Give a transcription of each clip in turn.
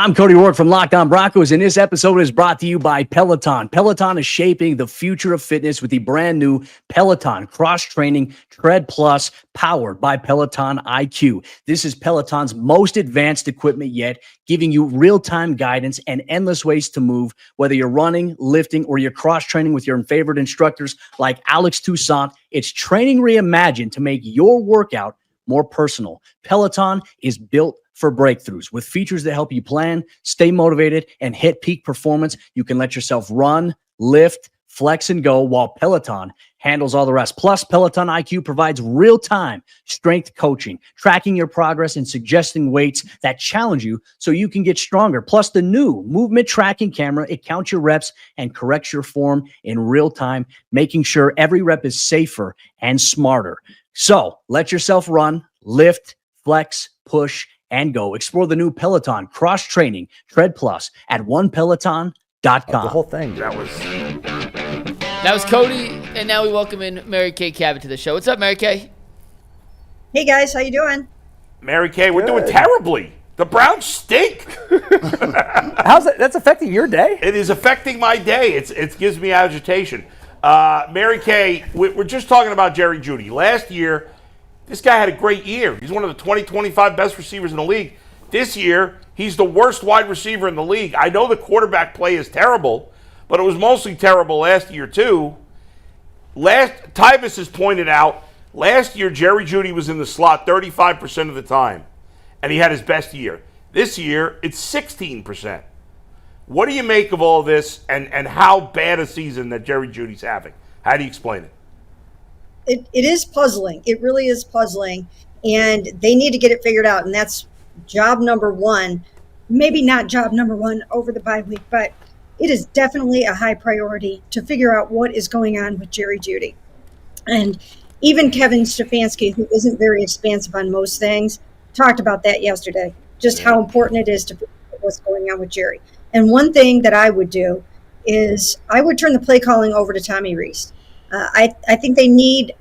I'm Cody Rourke from Locked On Broncos, and this episode is brought to you by Peloton. Peloton is shaping the future of fitness with the brand new Peloton Cross-Training Tread Plus, powered by Peloton IQ. This is Peloton's most advanced equipment yet, giving you real-time guidance and endless ways to move, whether you're running, lifting, or you're cross-training with your favorite instructors like Alex Toussaint. It's training reimagined to make your workout more personal. Peloton is built for breakthroughs. With features that help you plan, stay motivated, and hit peak performance, you can let yourself run, lift, flex, and go, while Peloton handles all the rest. Plus, Peloton IQ provides real-time strength coaching, tracking your progress and suggesting weights that challenge you so you can get stronger. Plus, the new movement tracking camera, it counts your reps and corrects your form in real time, making sure every rep is safer and smarter. So, let yourself run, lift, flex, push, and go. Explore the new Peloton Cross-Training Tread Plus at onepeloton.com. The whole thing. That was Cody, and now we welcome in Mary Kay Cabot to the show. What's up, Mary Kay? Hey guys, how you doing? Mary Kay, we're doing terribly. The Browns stink. How's that? That's affecting your day? It is affecting my day. It gives me agitation. Mary Kay, we're just talking about Jerry Jeudy. Last year, this guy had a great year. He's one of the 25 best receivers in the league. This year, he's the worst wide receiver in the league. I know the quarterback play is terrible, but it was mostly terrible last year too. Tyvus has pointed out, last year Jerry Jeudy was in the slot 35% of the time, and he had his best year. This year, it's 16%. What do you make of all this, and how bad a season that Jerry Jeudy's having? How do you explain it? It is puzzling. It really is puzzling, and they need to get it figured out, and that's job number one. Maybe not job number one over the bye week, but it is definitely a high priority to figure out what is going on with Jerry Jeudy. And even Kevin Stefanski, who isn't very expansive on most things, talked about that yesterday, just how important it is to figure out what's going on with Jerry. And one thing that I would do is I would turn the play calling over to Tommy Rees. I think they need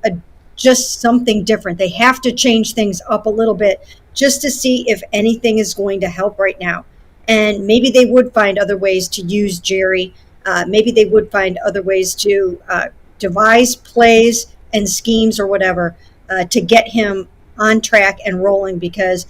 just something different. They have to change things up a little bit just to see if anything is going to help right now. And maybe they would find other ways to use Jerry. Maybe they would find other ways to devise plays and schemes or whatever to get him on track and rolling, because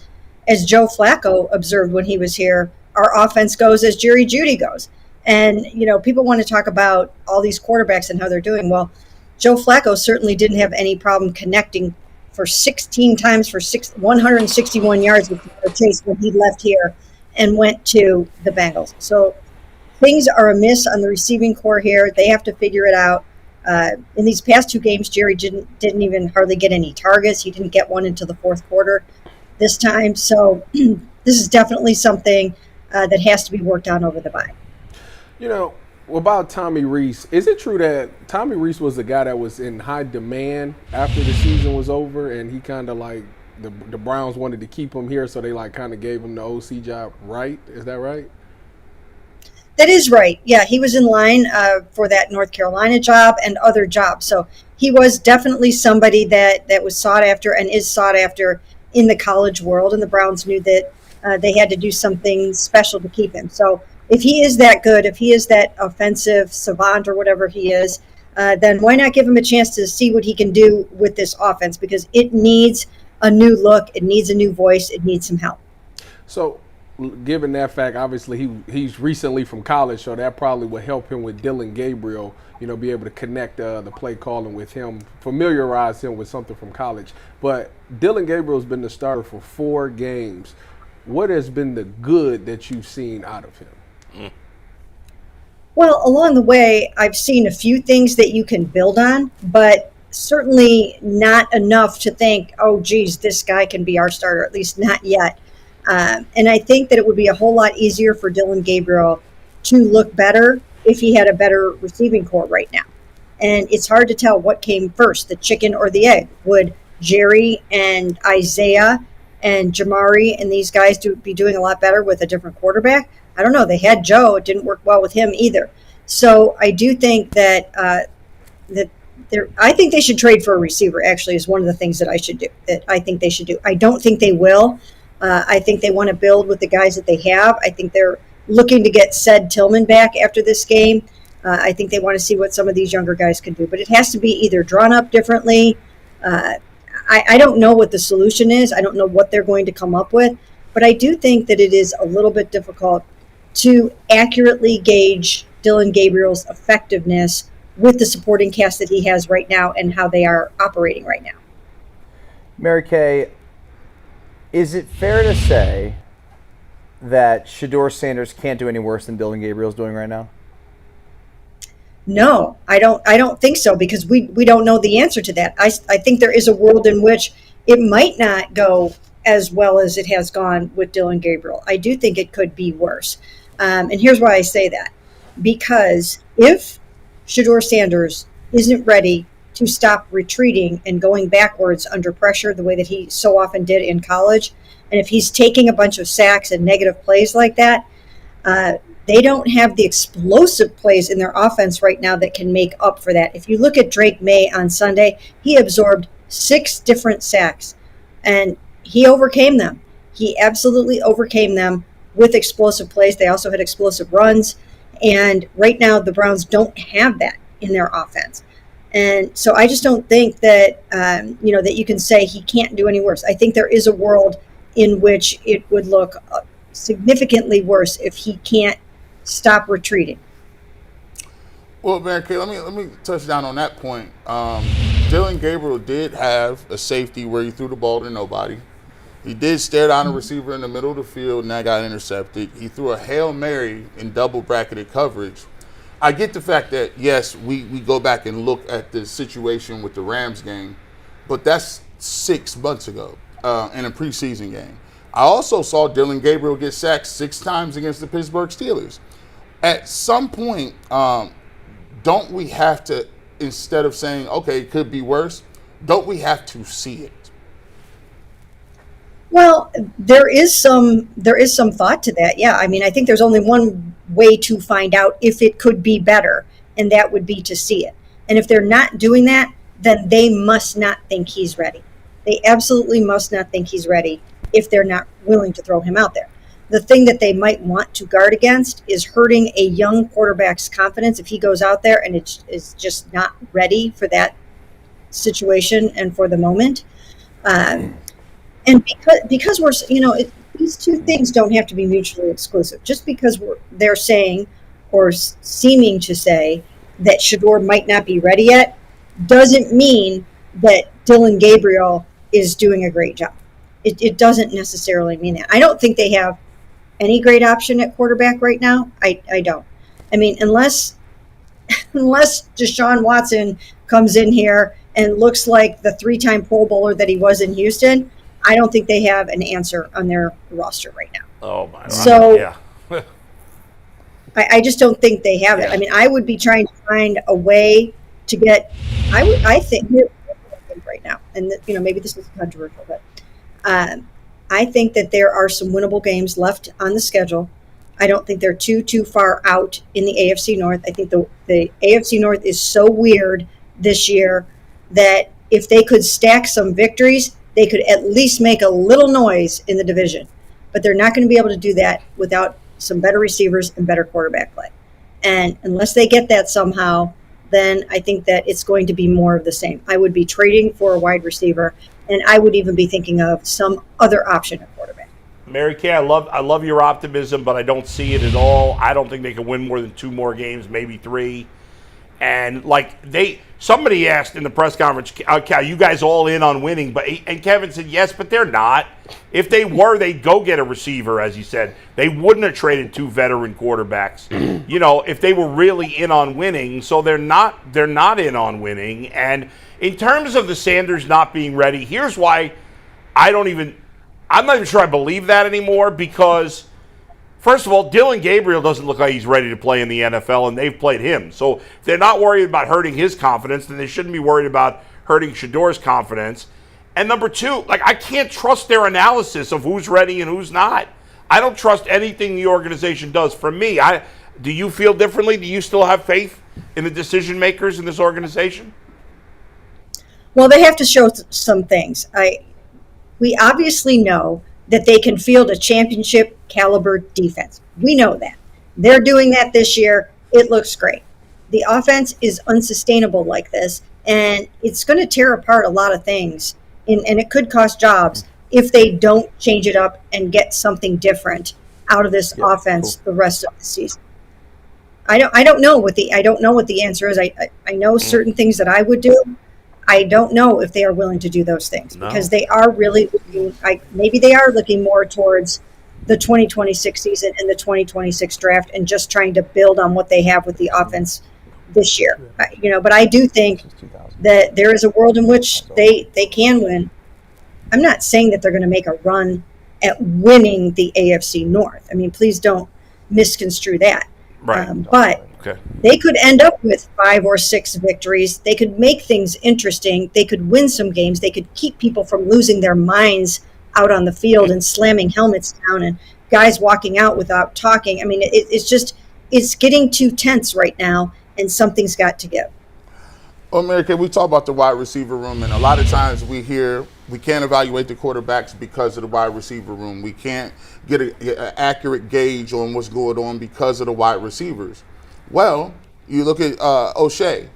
as Joe Flacco observed when he was here, our offense goes as Jerry Jeudy goes. And, people want to talk about all these quarterbacks and how they're doing. Well, Joe Flacco certainly didn't have any problem connecting for 16 times for 161 yards with Chase when he left here and went to the Bengals. So things are amiss on the receiving core here. They have to figure it out. In these past two games, Jerry didn't even hardly get any targets. He didn't get one until the fourth quarter this time. So this is definitely something that has to be worked on over the bye. About Tommy Rees, is it true that Tommy Rees was the guy that was in high demand after the season was over, and he kind of like the Browns wanted to keep him here, so they kind of gave him the OC job, right? Is that right? That is right. Yeah, he was in line for that North Carolina job and other jobs. So he was definitely somebody that was sought after and is sought after in the college world, and the Browns knew that they had to do something special to keep him. So if he is that good, if he is that offensive savant or whatever he is, then why not give him a chance to see what he can do with this offense? Because it needs a new look, it needs a new voice, it needs some help. So, given that fact, obviously he's recently from college, so that probably will help him with Dillon Gabriel, be able to connect the play calling with him, familiarize him with something from college. But Dillon Gabriel's been the starter for 4 games. What has been the good that you've seen out of him? Well, along the way, I've seen a few things that you can build on, but certainly not enough to think, oh, geez, this guy can be our starter, at least not yet. And I think that it would be a whole lot easier for Dillon Gabriel to look better if he had a better receiving core right now. And it's hard to tell what came first, the chicken or the egg. Would Jerry and Isaiah and Jamari and these guys be doing a lot better with a different quarterback? I don't know. They had Joe. It didn't work well with him either. So I do think that I think they should trade for a receiver, actually, is one of the things that I think they should do. I don't think they will. I think they want to build with the guys that they have. I think they're looking to get Ced Tillman back after this game. I think they want to see what some of these younger guys can do. But it has to be either drawn up differently. I don't know what the solution is. I don't know what they're going to come up with. But I do think that it is a little bit difficult to accurately gauge Dillon Gabriel's effectiveness with the supporting cast that he has right now and how they are operating right now. Mary Kay, is it fair to say that Shedeur Sanders can't do any worse than Dillon Gabriel's doing right now? No, I don't think so, because we don't know the answer to that. I think there is a world in which it might not go as well as it has gone with Dillon Gabriel. I do think it could be worse. And here's why I say that. Because if Shedeur Sanders isn't ready to stop retreating and going backwards under pressure the way that he so often did in college, and if he's taking a bunch of sacks and negative plays like that, they don't have the explosive plays in their offense right now that can make up for that. If you look at Drake May on Sunday, he absorbed 6 different sacks, and he overcame them. He absolutely overcame them with explosive plays. They also had explosive runs, and right now the Browns don't have that in their offense. And so I just don't think that, that you can say he can't do any worse. I think there is a world in which it would look significantly worse if he can't stop retreating. Well, Mary Kay, let me touch down on that point. Dillon Gabriel did have a safety where he threw the ball to nobody. He did stare down a receiver in the middle of the field, and that got intercepted. He threw a Hail Mary in double bracketed coverage. I get the fact that, yes, we go back and look at the situation with the Rams game, but that's 6 months ago in a preseason game. I also saw Dillon Gabriel get sacked 6 times against the Pittsburgh Steelers. At some point, don't we have to, instead of saying, okay, it could be worse, don't we have to see it? Well, there is some thought to that. Yeah. I mean, I think there's only one way to find out if it could be better, and that would be to see it. And if they're not doing that, then they must not think he's ready. They absolutely must not think he's ready if they're not willing to throw him out there. The thing that they might want to guard against is hurting a young quarterback's confidence if he goes out there and it is just not ready for that situation and for the moment. And because we're, these two things don't have to be mutually exclusive. Just because they're saying or seeming to say that Shedeur might not be ready yet doesn't mean that Dillon Gabriel is doing a great job. It doesn't necessarily mean that. I don't think they have any great option at quarterback right now. I don't. I mean, unless Deshaun Watson comes in here and looks like the 3-time Pro Bowler that he was in Houston, I don't think they have an answer on their roster right now. Oh, my God. So, yeah. I just don't think they have it. I mean, I would be trying to find a way to get. I think right now, and maybe this is controversial, but I think that there are some winnable games left on the schedule. I don't think they're too far out in the AFC North. I think the AFC North is so weird this year that if they could stack some victories, they could at least make a little noise in the division. But they're not going to be able to do that without some better receivers and better quarterback play. And unless they get that somehow, then I think that it's going to be more of the same. I would be trading for a wide receiver, and I would even be thinking of some other option at quarterback. Mary Kay, I love your optimism, but I don't see it at all. I don't think they can win more than 2 more games, maybe 3. And somebody asked in the press conference, "Okay, you guys all in on winning?" And Kevin said, "Yes, but they're not. If they were, they'd go get a receiver," as he said. They wouldn't have traded 2 veteran quarterbacks. If they were really in on winning. So they're not in on winning. And in terms of the Sanders not being ready, here's why I'm not even sure I believe that anymore, because first of all, Dillon Gabriel doesn't look like he's ready to play in the NFL, and they've played him. So if they're not worried about hurting his confidence, then they shouldn't be worried about hurting Shedeur's confidence. And number 2, I can't trust their analysis of who's ready and who's not. I don't trust anything the organization does. For me, do you feel differently? Do you still have faith in the decision makers in this organization? Well, they have to show some things. We obviously know that they can field a championship caliber defense. We know that. They're doing that this year. It looks great. The offense is unsustainable like this, and it's going to tear apart a lot of things, and it could cost jobs if they don't change it up and get something different out of this offense the rest of the season. I don't know what the answer is. I know certain things that I would do. I don't know if they are willing to do those things because they are really looking, maybe they are looking more towards the 2026 season and the 2026 draft and just trying to build on what they have with the offense this year. But I do think that there is a world in which they can win. I'm not saying that they're going to make a run at winning the AFC North. I mean, please don't misconstrue that. Right. But they could end up with 5 or 6 victories. They could make things interesting. They could win some games. They could keep people from losing their minds out on the field and slamming helmets down and guys walking out without talking. I mean, it's getting too tense right now, and something's got to give. Well, Mary Kay, we talk about the wide receiver room, and a lot of times we hear we can't evaluate the quarterbacks because of the wide receiver room. We can't get an accurate gauge on what's going on because of the wide receivers. Well, you look at O'Shea.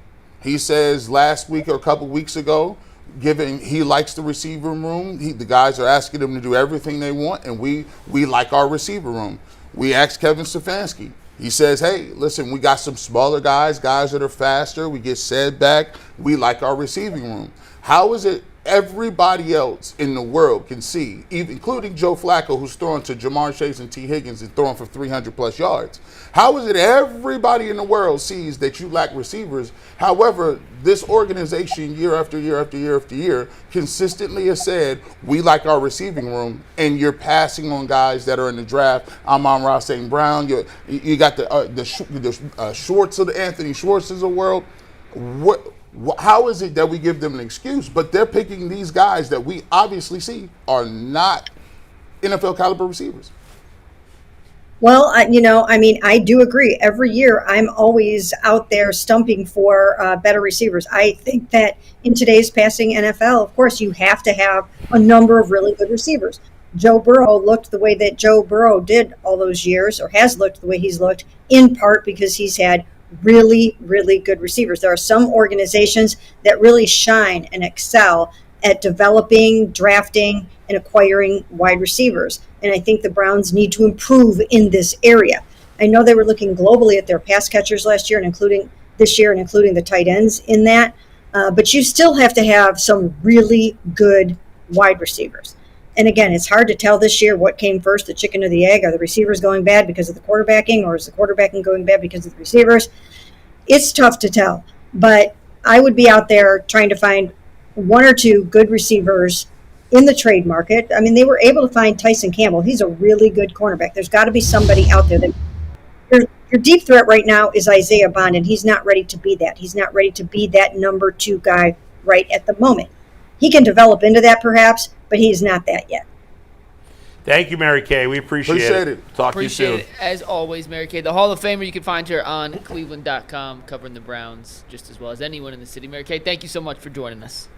He says last week or a couple weeks ago, given he likes the receiver room, the guys are asking him to do everything they want, and we like our receiver room. We asked Kevin Stefanski. He says, hey, listen, we got some smaller guys that are faster. We get said back. We like our receiving room. How is it everybody else in the world can see, even including Joe Flacco, who's throwing to Jamar Chase and T. Higgins and throwing for 300-plus yards? How is it everybody in the world sees that you lack receivers? However, this organization year after year after year after year consistently has said, we like our receiving room, and you're passing on guys that are in the draft. Amon-Ra St. Brown. You got the Schwartz of the Anthony Schwartz of the world. How is it that we give them an excuse, but they're picking these guys that we obviously see are not NFL caliber receivers? Well, I do agree. Every year, I'm always out there stumping for better receivers. I think that in today's passing NFL, of course, you have to have a number of really good receivers. Joe Burrow looked the way that Joe Burrow did all those years, or has looked the way he's looked, in part because he's had really, really good receivers. There are some organizations that really shine and excel at developing, drafting, and acquiring wide receivers. And I think the Browns need to improve in this area. I know they were looking globally at their pass catchers last year and including this year and including the tight ends in that. But you still have to have some really good wide receivers. And again, it's hard to tell this year what came first, the chicken or the egg. Are the receivers going bad because of the quarterbacking, or is the quarterbacking going bad because of the receivers? It's tough to tell. But I would be out there trying to find 1 or 2 good receivers in the trade market. I mean, they were able to find Tyson Campbell. He's a really good cornerback. There's got to be somebody out there that your deep threat right now is Isaiah Bond, and he's not ready to be that. He's not ready to be that number 2 guy right at the moment. He can develop into that perhaps, but he's not that yet. Thank you, Mary Kay. We appreciate it. Talk to you soon. Appreciate it. As always, Mary Kay, the Hall of Famer. You can find her on Cleveland.com, covering the Browns just as well as anyone in the city. Mary Kay, thank you so much for joining us.